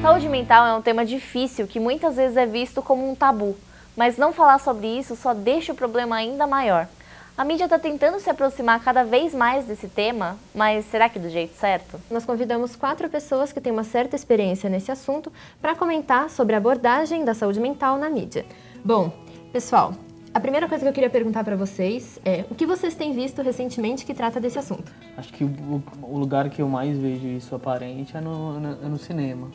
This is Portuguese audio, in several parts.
Saúde mental é um tema difícil que muitas vezes é visto como um tabu, mas não falar sobre isso só deixa o problema ainda maior. A mídia está tentando se aproximar cada vez mais desse tema, mas será que do jeito certo? Nós convidamos 4 pessoas que têm uma certa experiência nesse assunto para comentar sobre a abordagem da saúde mental na mídia. Bom, pessoal, a primeira coisa que eu queria perguntar para vocês é o que vocês têm visto recentemente que trata desse assunto? Acho que o lugar que eu mais vejo isso aparente é no cinema.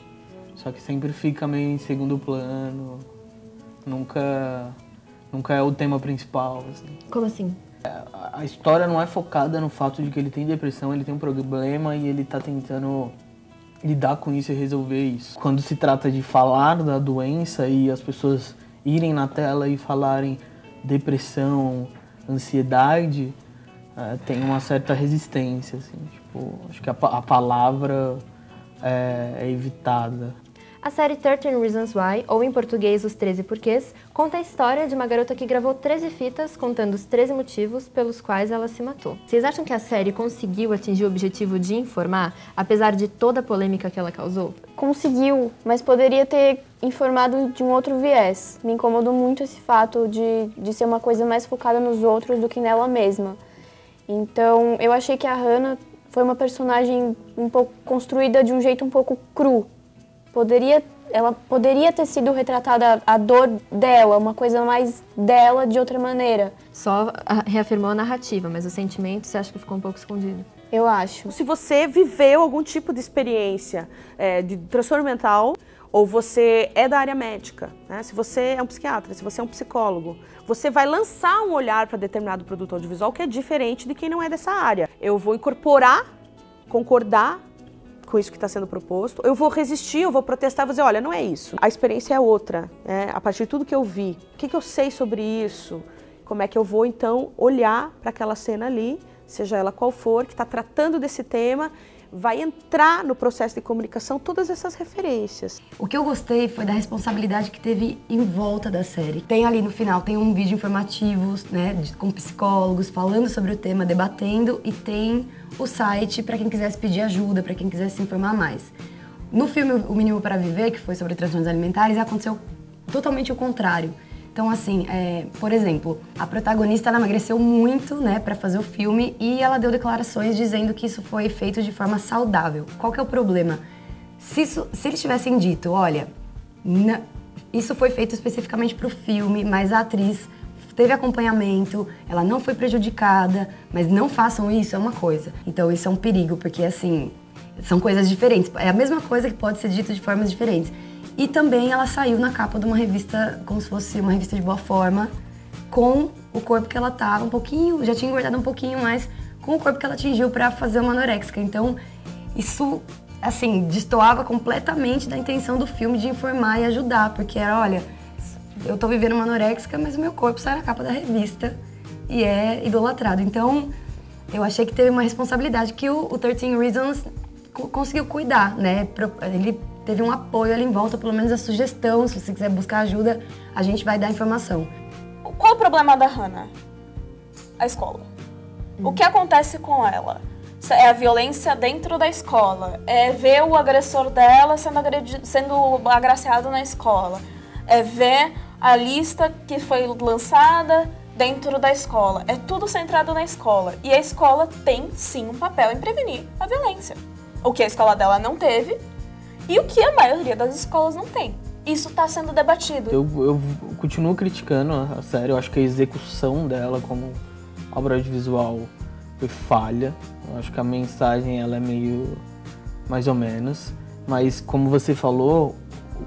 Só que sempre fica meio em segundo plano, nunca é o tema principal. Assim. Como assim? A história não é focada no fato de que ele tem depressão, ele tem um problema e ele tá tentando lidar com isso e resolver isso. Quando se trata de falar da doença e as pessoas irem na tela e falarem depressão, ansiedade, tem uma certa resistência, assim, tipo, acho que a palavra é evitada. A série 13 Reasons Why, ou em português Os 13 Porquês, conta a história de uma garota que gravou 13 fitas contando os 13 motivos pelos quais ela se matou. Vocês acham que a série conseguiu atingir o objetivo de informar, apesar de toda a polêmica que ela causou? Conseguiu, mas poderia ter informado de um outro viés. Me incomodou muito esse fato de ser uma coisa mais focada nos outros do que nela mesma. Então, eu achei que a Hannah foi uma personagem um pouco construída de um jeito um pouco cru. Ela poderia ter sido retratada a dor dela, uma coisa mais dela de outra maneira. Só reafirmou a narrativa, mas o sentimento você acha que ficou um pouco escondido? Eu acho. Se você viveu algum tipo de experiência de transtorno mental, ou você é da área médica, né? Se você é um psiquiatra, se você é um psicólogo, você vai lançar um olhar para determinado produto audiovisual que é diferente de quem não é dessa área. Eu vou incorporar, concordar com isso que está sendo proposto, eu vou resistir, eu vou protestar, vou dizer, olha, não é isso. A experiência é outra, né? A partir de tudo que eu vi, o que eu sei sobre isso, como é que eu vou, então, olhar para aquela cena ali, seja ela qual for, que está tratando desse tema, vai entrar no processo de comunicação todas essas referências. O que eu gostei foi da responsabilidade que teve em volta da série. Tem ali no final, tem um vídeo informativo, né, com psicólogos falando sobre o tema, debatendo, e tem o site para quem quisesse pedir ajuda, para quem quisesse se informar mais. No filme O Mínimo para Viver, que foi sobre transtornos alimentares, aconteceu totalmente o contrário. Então, assim, por exemplo, a protagonista ela emagreceu muito, né, para fazer o filme, e ela deu declarações dizendo que isso foi feito de forma saudável. Qual que é o problema? Se eles tivessem dito, olha, isso foi feito especificamente para o filme, mas a atriz teve acompanhamento, ela não foi prejudicada, mas não façam isso, é uma coisa. Então, isso é um perigo, porque, assim, são coisas diferentes. É a mesma coisa que pode ser dito de formas diferentes. E também ela saiu na capa de uma revista, como se fosse uma revista de boa forma, com o corpo que ela tava um pouquinho, já tinha engordado um pouquinho mais, com o corpo que ela atingiu para fazer uma anoréxica. Então, isso, assim, destoava completamente da intenção do filme de informar e ajudar, porque era, olha, eu tô vivendo uma anoréxica, mas o meu corpo sai na capa da revista e é idolatrado. Então, eu achei que teve uma responsabilidade que o 13 Reasons conseguiu cuidar, né? Ele teve um apoio ali em volta, pelo menos a sugestão, se você quiser buscar ajuda, a gente vai dar informação. Qual o problema da Hannah? A escola. O que acontece com ela? É a violência dentro da escola, é ver o agressor dela sendo agraciado na escola, é ver a lista que foi lançada dentro da escola. É tudo centrado na escola. E a escola tem, sim, um papel em prevenir a violência. O que a escola dela não teve, e o que a maioria das escolas não tem. Isso está sendo debatido. Eu continuo criticando a série, eu acho que a execução dela como obra audiovisual foi falha. Eu acho que a mensagem ela é meio mais ou menos. Mas como você falou,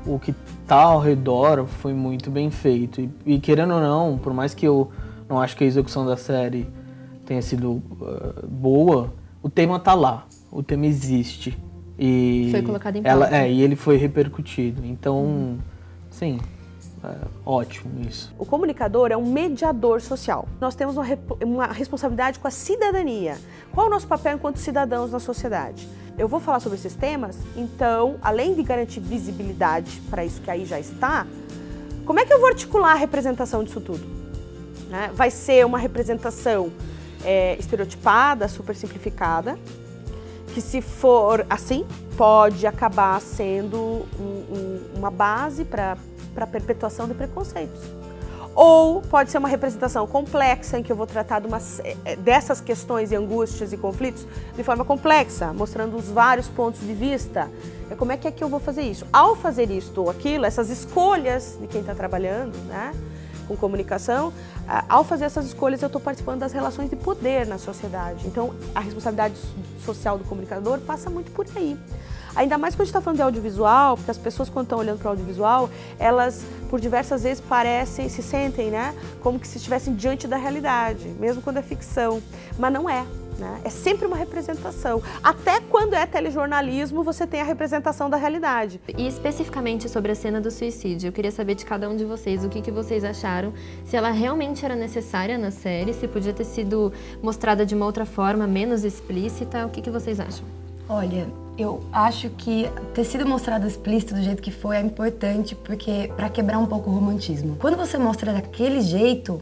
o que tá ao redor foi muito bem feito. E querendo ou não, por mais que eu não acho que a execução da série tenha sido boa, o tema tá lá, o tema existe. E foi colocado em pauta. E ele foi repercutido. Então, sim, ótimo isso. O comunicador é um mediador social. Nós temos uma responsabilidade com a cidadania. Qual é o nosso papel enquanto cidadãos na sociedade? Eu vou falar sobre esses temas, então, além de garantir visibilidade para isso que aí já está, como é que eu vou articular a representação disso tudo? Né? Vai ser uma representação estereotipada, super simplificada, que, se for assim, pode acabar sendo uma base para a perpetuação de preconceitos. Ou pode ser uma representação complexa, em que eu vou tratar dessas questões e angústias e conflitos de forma complexa, mostrando os vários pontos de vista. Como é que eu vou fazer isso? Ao fazer isto ou aquilo, essas escolhas de quem está trabalhando, né, com comunicação, ao fazer essas escolhas eu estou participando das relações de poder na sociedade. Então, a responsabilidade social do comunicador passa muito por aí. Ainda mais quando a gente está falando de audiovisual, porque as pessoas, quando estão olhando para o audiovisual, elas, por diversas vezes, se sentem, né, como que se estivessem diante da realidade, mesmo quando é ficção. Mas não é, né? É sempre uma representação. Até quando é telejornalismo, você tem a representação da realidade. E especificamente sobre a cena do suicídio, eu queria saber de cada um de vocês o que vocês acharam, se ela realmente era necessária na série, se podia ter sido mostrada de uma outra forma, menos explícita, o que vocês acham? Olha, eu acho que ter sido mostrado explícito do jeito que foi é importante, porque para quebrar um pouco o romantismo. Quando você mostra daquele jeito,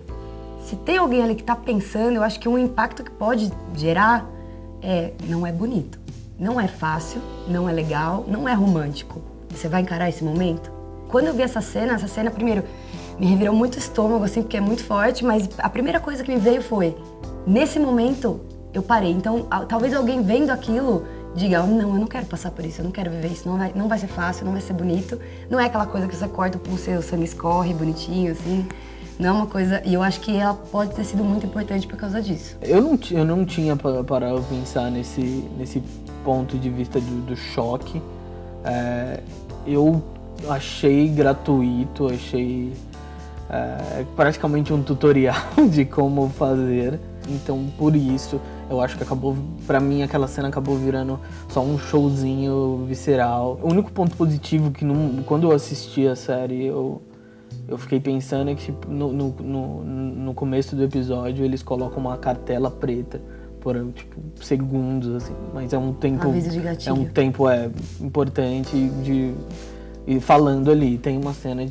se tem alguém ali que tá pensando, eu acho que um impacto que pode gerar não é bonito. Não é fácil, não é legal, não é romântico. Você vai encarar esse momento? Quando eu vi essa cena primeiro, me revirou muito o estômago, assim, porque é muito forte, mas a primeira coisa que me veio foi, nesse momento, eu parei. Então, talvez alguém vendo aquilo diga, não, eu não quero passar por isso, eu não quero viver isso, não vai ser fácil, não vai ser bonito. Não é aquela coisa que você corta o pulso e o sangue escorre bonitinho, assim. Não é uma coisa... E eu acho que ela pode ter sido muito importante por causa disso. Eu não tinha parado pra pensar nesse ponto de vista do choque. Eu achei gratuito, achei praticamente um tutorial de como fazer. Então, por isso, eu acho que pra mim, aquela cena acabou virando só um showzinho visceral. O único ponto positivo que quando eu assisti a série, eu fiquei pensando é que no começo do episódio eles colocam uma cartela preta por segundos, assim, mas é um tempo... Aviso de gatilho. É um tempo importante e falando ali, tem uma cena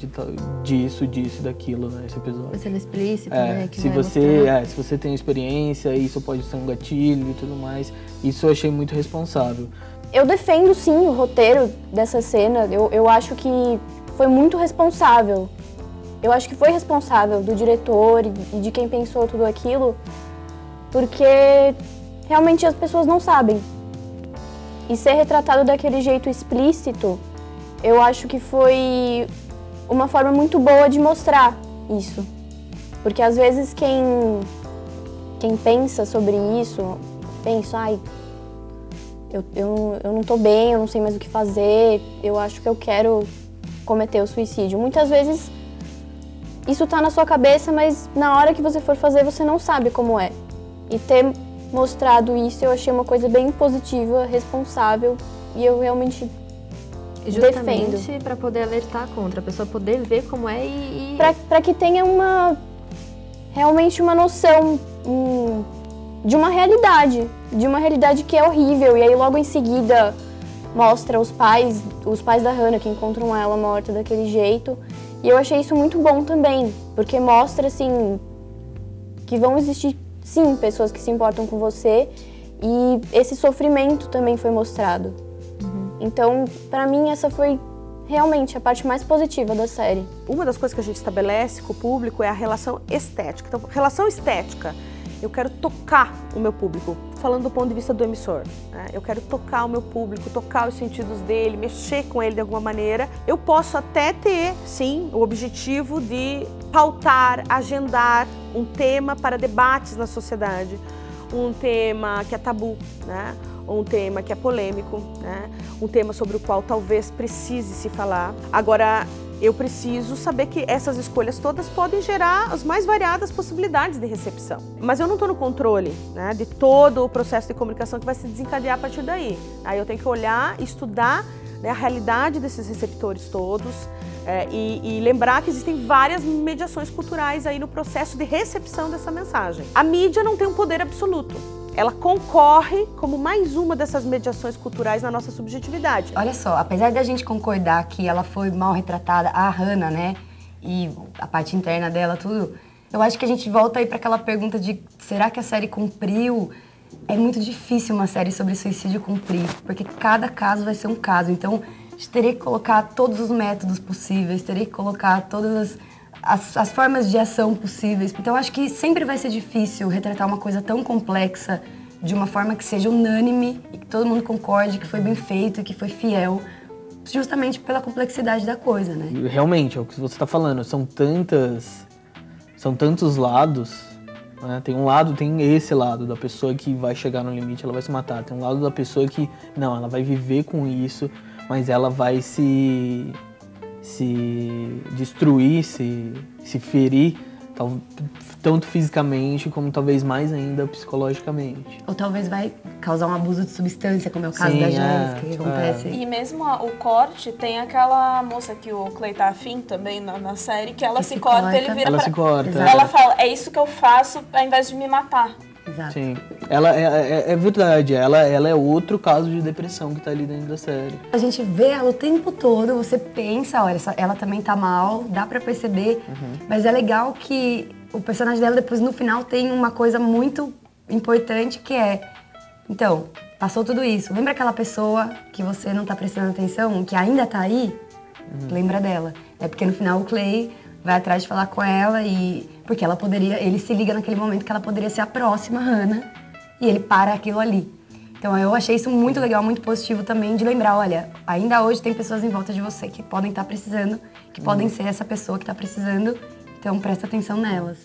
disso, daquilo nesse episódio. Uma cena explícita, né? Que se você tem experiência, isso pode ser um gatilho e tudo mais. Isso eu achei muito responsável. Eu defendo, sim, o roteiro dessa cena. Eu acho que foi muito responsável. Eu acho que foi responsável do diretor e de quem pensou tudo aquilo, porque realmente as pessoas não sabem. E ser retratado daquele jeito explícito, eu acho que foi uma forma muito boa de mostrar isso. Porque às vezes quem pensa sobre isso, pensa, eu não tô bem, eu não sei mais o que fazer, eu acho que eu quero cometer o suicídio. Muitas vezes isso tá na sua cabeça, mas na hora que você for fazer, você não sabe como é. E ter mostrado isso, eu achei uma coisa bem positiva, responsável, e eu realmente justamente para poder alertar contra, a pessoa poder ver como é e... Para que tenha realmente uma noção de uma realidade que é horrível. E aí logo em seguida mostra os pais da Hannah que encontram ela morta daquele jeito. E eu achei isso muito bom também, porque mostra, assim, que vão existir, sim, pessoas que se importam com você, e esse sofrimento também foi mostrado. Então, pra mim, essa foi realmente a parte mais positiva da série. Uma das coisas que a gente estabelece com o público é a relação estética. Então, relação estética, eu quero tocar o meu público, falando do ponto de vista do emissor, né? Eu quero tocar o meu público, tocar os sentidos dele, mexer com ele de alguma maneira. Eu posso até ter, sim, o objetivo de pautar, agendar um tema para debates na sociedade, um tema que é tabu, né? Um tema que é polêmico, né? Um tema sobre o qual talvez precise se falar. Agora, eu preciso saber que essas escolhas todas podem gerar as mais variadas possibilidades de recepção. Mas eu não estou no controle, né, de todo o processo de comunicação que vai se desencadear a partir daí. Aí eu tenho que olhar, estudar, né, a realidade desses receptores todos e lembrar que existem várias mediações culturais aí no processo de recepção dessa mensagem. A mídia não tem um poder absoluto. Ela concorre como mais uma dessas mediações culturais na nossa subjetividade. Olha só, apesar da gente concordar que ela foi mal retratada, a Hannah, né, e a parte interna dela, tudo, eu acho que a gente volta aí para aquela pergunta de será que a série cumpriu é muito difícil uma série sobre suicídio cumprir, porque cada caso vai ser um caso. Então, a gente teria que colocar todos os métodos possíveis, teria que colocar todas as formas de ação possíveis. Então, acho que sempre vai ser difícil retratar uma coisa tão complexa de uma forma que seja unânime e que todo mundo concorde que foi bem feito e que foi fiel, justamente pela complexidade da coisa, né? Realmente, é o que você está falando, são tantos lados, né? Tem esse lado da pessoa que vai chegar no limite, ela vai se matar. Tem um lado da pessoa que, não, ela vai viver com isso, mas ela vai se destruir, se ferir, tanto fisicamente como talvez mais ainda psicologicamente. Ou talvez vai causar um abuso de substância, como é o caso da Jéssica, que acontece. E mesmo o corte, tem aquela moça que o Clay tá afim também na série, que ela se corta, ele vira ela fala, é isso que eu faço ao invés de me matar. Exato. Sim. Ela é verdade, ela é outro caso de depressão que tá ali dentro da série. A gente vê ela o tempo todo, você pensa, olha, ela também tá mal, dá pra perceber, mas é legal que o personagem dela depois no final tem uma coisa muito importante que é, então, passou tudo isso, lembra aquela pessoa que você não tá prestando atenção, que ainda tá aí? Lembra dela. É porque no final o Clay vai atrás de falar com ela e... Porque ela poderia... Ele se liga naquele momento que ela poderia ser a próxima Hannah e ele para aquilo ali. Então eu achei isso muito legal, muito positivo também de lembrar, olha, ainda hoje tem pessoas em volta de você que podem estar precisando, que podem ser essa pessoa que está precisando, então presta atenção nelas.